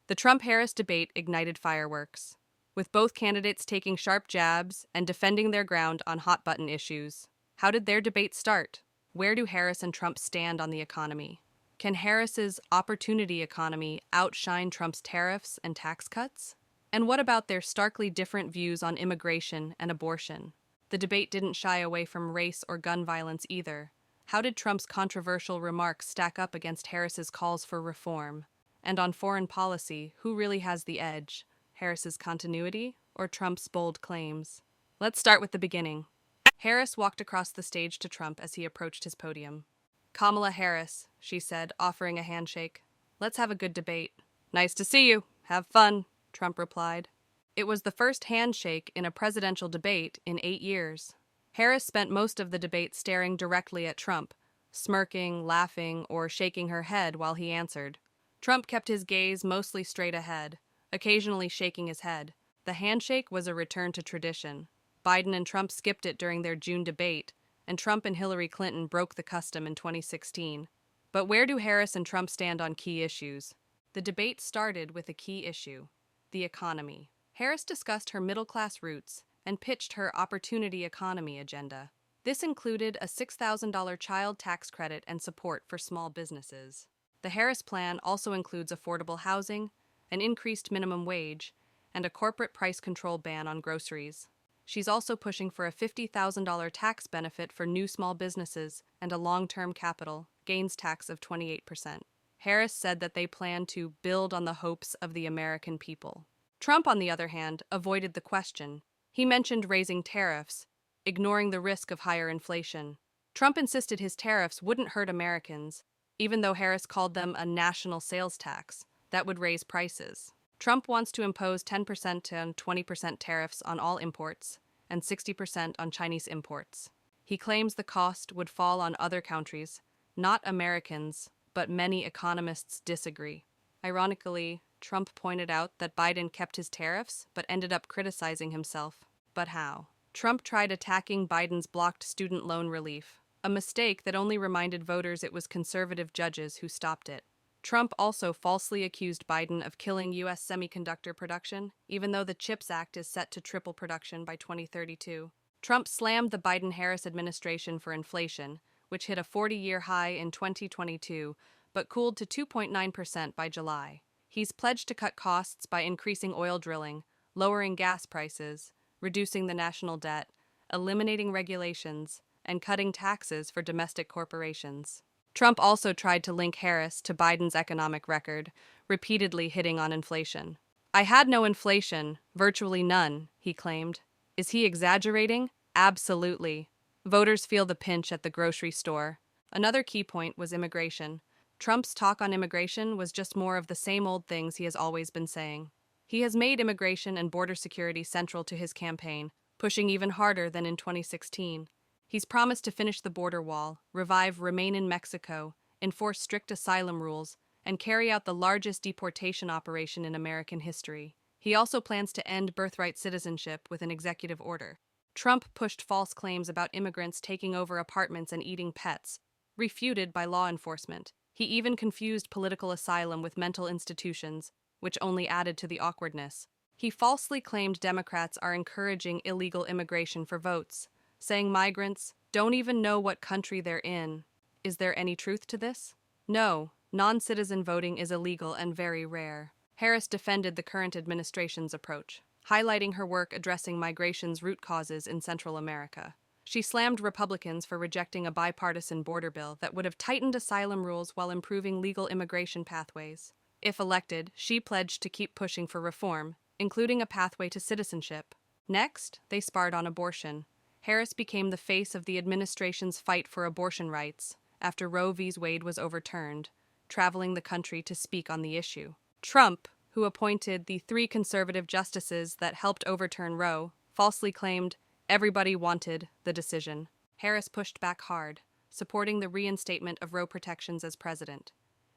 The Trump-Harris debate ignited fireworks, with both candidates taking sharp jabs and defending their ground on hot-button issues. How did their debate start? Where do Harris and Trump stand on the economy? Can Harris's opportunity economy outshine Trump's tariffs and tax cuts? And what about their starkly different views on immigration and abortion? The debate didn't shy away from race or gun violence either. How did Trump's controversial remarks stack up against Harris's calls for reform? And on foreign policy, who really has the edge? Harris's continuity or Trump's bold claims? Let's start with the beginning. Harris walked across the stage to Trump as he approached his podium. "Kamala Harris," she said, offering a handshake. "Let's have a good debate." "Nice to see you. Have fun," Trump replied. It was the first handshake in a presidential debate in 8 years. Harris spent most of the debate staring directly at Trump, smirking, laughing, or shaking her head while he answered. Trump kept his gaze mostly straight ahead, occasionally shaking his head. The handshake was a return to tradition. Biden and Trump skipped it during their June debate, and Trump and Hillary Clinton broke the custom in 2016. But where do Harris and Trump stand on key issues? The debate started with a key issue: the economy. Harris discussed her middle-class roots and pitched her opportunity economy agenda. This included a $6,000 child tax credit and support for small businesses. The Harris plan also includes affordable housing, an increased minimum wage, and a corporate price control ban on groceries. She's also pushing for a $50,000 tax benefit for new small businesses and a long-term capital gains tax of 28%. Harris said that they plan to build on the hopes of the American people. Trump, on the other hand, avoided the question. He mentioned raising tariffs, ignoring the risk of higher inflation. Trump insisted his tariffs wouldn't hurt Americans, even though Harris called them a national sales tax that would raise prices. Trump wants to impose 10% and 20% tariffs on all imports and 60% on Chinese imports. He claims the cost would fall on other countries, not Americans, but many economists disagree. Ironically, Trump pointed out that Biden kept his tariffs but ended up criticizing himself. But how? Trump tried attacking Biden's blocked student loan relief, a mistake that only reminded voters it was conservative judges who stopped it. Trump also falsely accused Biden of killing U.S. semiconductor production, even though the CHIPS Act is set to triple production by 2032. Trump slammed the Biden-Harris administration for inflation, which hit a 40-year high in 2022, but cooled to 2.9% by July. He's pledged to cut costs by increasing oil drilling, lowering gas prices, reducing the national debt, eliminating regulations, and cutting taxes for domestic corporations. Trump also tried to link Harris to Biden's economic record, repeatedly hitting on inflation. "I had no inflation, virtually none," he claimed. Is he exaggerating? Absolutely. Voters feel the pinch at the grocery store. Another key point was immigration. Trump's talk on immigration was just more of the same old things he has always been saying. He has made immigration and border security central to his campaign, pushing even harder than in 2016. He's promised to finish the border wall, revive Remain in Mexico, enforce strict asylum rules, and carry out the largest deportation operation in American history. He also plans to end birthright citizenship with an executive order. Trump pushed false claims about immigrants taking over apartments and eating pets, refuted by law enforcement. He even confused political asylum with mental institutions, which only added to the awkwardness. He falsely claimed Democrats are encouraging illegal immigration for votes, saying migrants don't even know what country they're in. Is there any truth to this? No, non-citizen voting is illegal and very rare. Harris defended the current administration's approach, highlighting her work addressing migration's root causes in Central America. She slammed Republicans for rejecting a bipartisan border bill that would have tightened asylum rules while improving legal immigration pathways. If elected, she pledged to keep pushing for reform, including a pathway to citizenship. Next, they sparred on abortion. Harris became the face of the administration's fight for abortion rights after Roe v. Wade was overturned, traveling the country to speak on the issue. Trump, who appointed the 3 conservative justices that helped overturn Roe, falsely claimed everybody wanted the decision. Harris pushed back hard, supporting the reinstatement of Roe protections as president.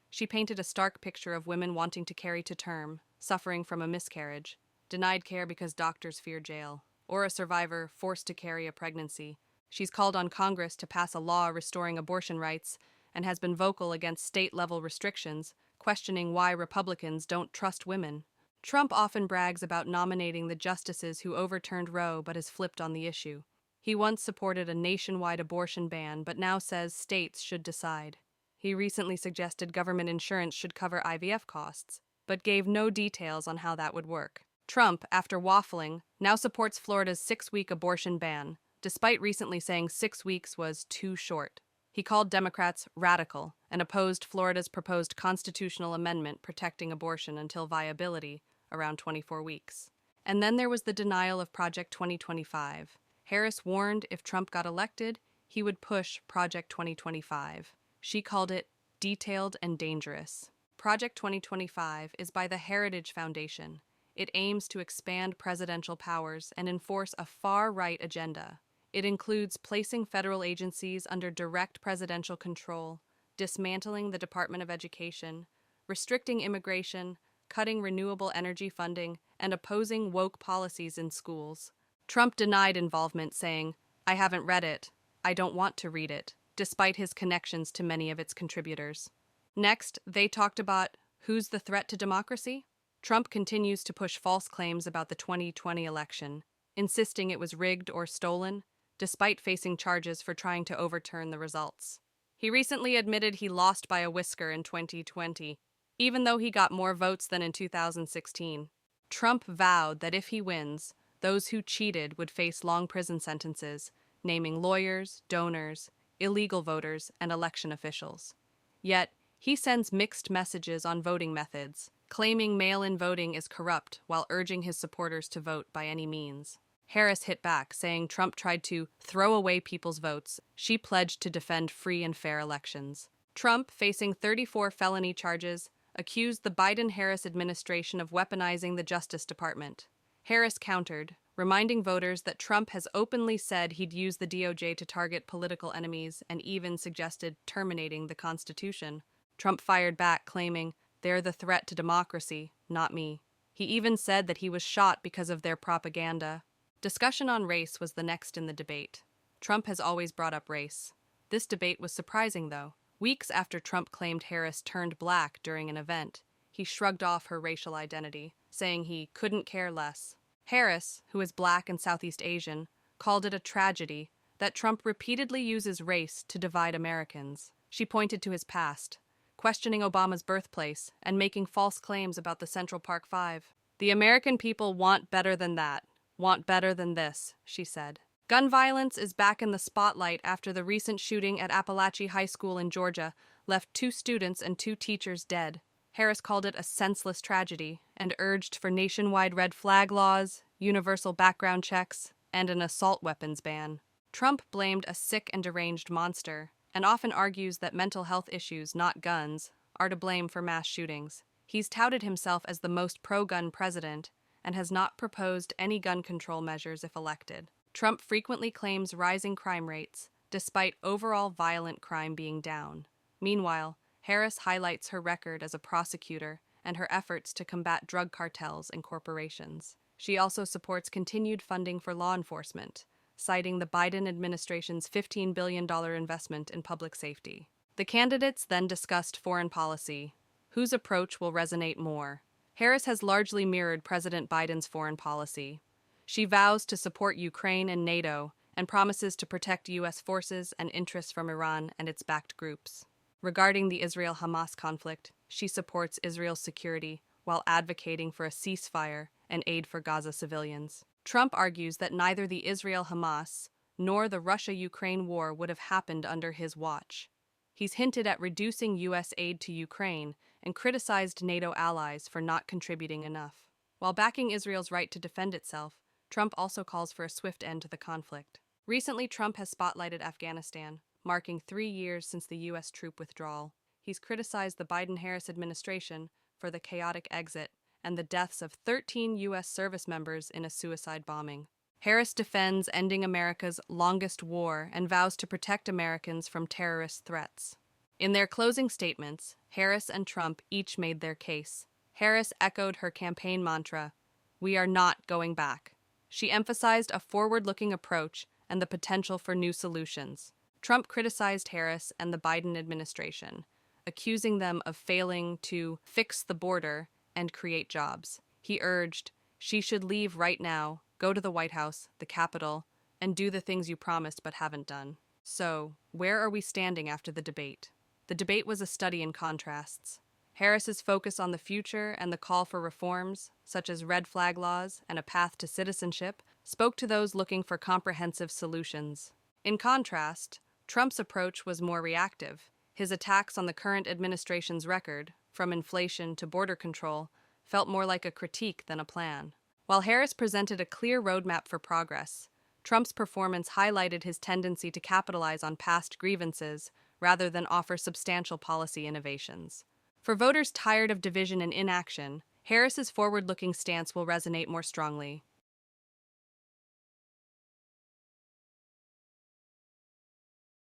She painted a stark picture of women wanting to carry to term, suffering from a miscarriage, denied care because doctors fear jail, or a survivor forced to carry a pregnancy. She's called on Congress to pass a law restoring abortion rights and has been vocal against state-level restrictions, questioning why Republicans don't trust women. Trump often brags about nominating the justices who overturned Roe but has flipped on the issue. He once supported a nationwide abortion ban but now says states should decide. He recently suggested government insurance should cover IVF costs, but gave no details on how that would work. Trump, after waffling, now supports Florida's 6-week abortion ban, despite recently saying 6 weeks was too short. He called Democrats radical and opposed Florida's proposed constitutional amendment protecting abortion until viability, around 24 weeks. And then there was the denial of Project 2025. Harris warned if Trump got elected, he would push Project 2025. She called it detailed and dangerous. Project 2025 is by the Heritage Foundation. It aims to expand presidential powers and enforce a far-right agenda. It includes placing federal agencies under direct presidential control, dismantling the Department of Education, restricting immigration, cutting renewable energy funding, and opposing woke policies in schools. Trump denied involvement, saying, "I haven't read it. I don't want to read it," despite his connections to many of its contributors. Next, they talked about who's the threat to democracy? Trump continues to push false claims about the 2020 election, insisting it was rigged or stolen, despite facing charges for trying to overturn the results. He recently admitted he lost by a whisker in 2020, even though he got more votes than in 2016. Trump vowed that if he wins, those who cheated would face long prison sentences, naming lawyers, donors, illegal voters, and election officials. Yet, he sends mixed messages on voting methods, claiming mail-in voting is corrupt while urging his supporters to vote by any means. Harris hit back, saying Trump tried to throw away people's votes. She pledged to defend free and fair elections. Trump, facing 34 felony charges, accused the Biden-Harris administration of weaponizing the Justice Department. Harris countered, reminding voters that Trump has openly said he'd use the DOJ to target political enemies and even suggested terminating the Constitution. Trump fired back, claiming, "They're the threat to democracy, not me." He even said that he was shot because of their propaganda. Discussion on race was the next in the debate. Trump has always brought up race. This debate was surprising, though. Weeks after Trump claimed Harris turned black during an event, he shrugged off her racial identity, saying he couldn't care less. Harris, who is black and Southeast Asian, called it a tragedy that Trump repeatedly uses race to divide Americans. She pointed to his past, questioning Obama's birthplace and making false claims about the Central Park Five. "The American people want better than that, want better than this," she said. Gun violence is back in the spotlight after the recent shooting at Appalachia High School in Georgia left 2 students and 2 teachers dead. Harris called it a senseless tragedy and urged for nationwide red flag laws, universal background checks, and an assault weapons ban. Trump blamed a sick and deranged monster and often argues that mental health issues, not guns, are to blame for mass shootings. He's touted himself as the most pro-gun president and has not proposed any gun control measures if elected. Trump frequently claims rising crime rates, despite overall violent crime being down. Meanwhile, Harris highlights her record as a prosecutor and her efforts to combat drug cartels and corporations. She also supports continued funding for law enforcement, citing the Biden administration's $15 billion investment in public safety. The candidates then discussed foreign policy. Whose approach will resonate more? Harris has largely mirrored President Biden's foreign policy. She vows to support Ukraine and NATO and promises to protect U.S. forces and interests from Iran and its backed groups. Regarding the Israel-Hamas conflict, she supports Israel's security while advocating for a ceasefire and aid for Gaza civilians. Trump argues that neither the Israel-Hamas nor the Russia-Ukraine war would have happened under his watch. He's hinted at reducing U.S. aid to Ukraine and criticized NATO allies for not contributing enough. While backing Israel's right to defend itself, Trump also calls for a swift end to the conflict. Recently, Trump has spotlighted Afghanistan, marking 3 years since the U.S. troop withdrawal. He's criticized the Biden-Harris administration for the chaotic exit and the deaths of 13 U.S. service members in a suicide bombing. Harris defends ending America's longest war and vows to protect Americans from terrorist threats. In their closing statements, Harris and Trump each made their case. Harris echoed her campaign mantra, "We are not going back." She emphasized a forward-looking approach and the potential for new solutions. Trump criticized Harris and the Biden administration, accusing them of failing to fix the border and create jobs. He urged, "She should leave right now, go to the White House, the Capitol, and do the things you promised but haven't done." So, where are we standing after the debate? The debate was a study in contrasts. Harris's focus on the future and the call for reforms, such as red flag laws and a path to citizenship, spoke to those looking for comprehensive solutions. In contrast, Trump's approach was more reactive. His attacks on the current administration's record, from inflation to border control, felt more like a critique than a plan. While Harris presented a clear roadmap for progress, Trump's performance highlighted his tendency to capitalize on past grievances rather than offer substantial policy innovations. For voters tired of division and inaction, Harris's forward-looking stance will resonate more strongly.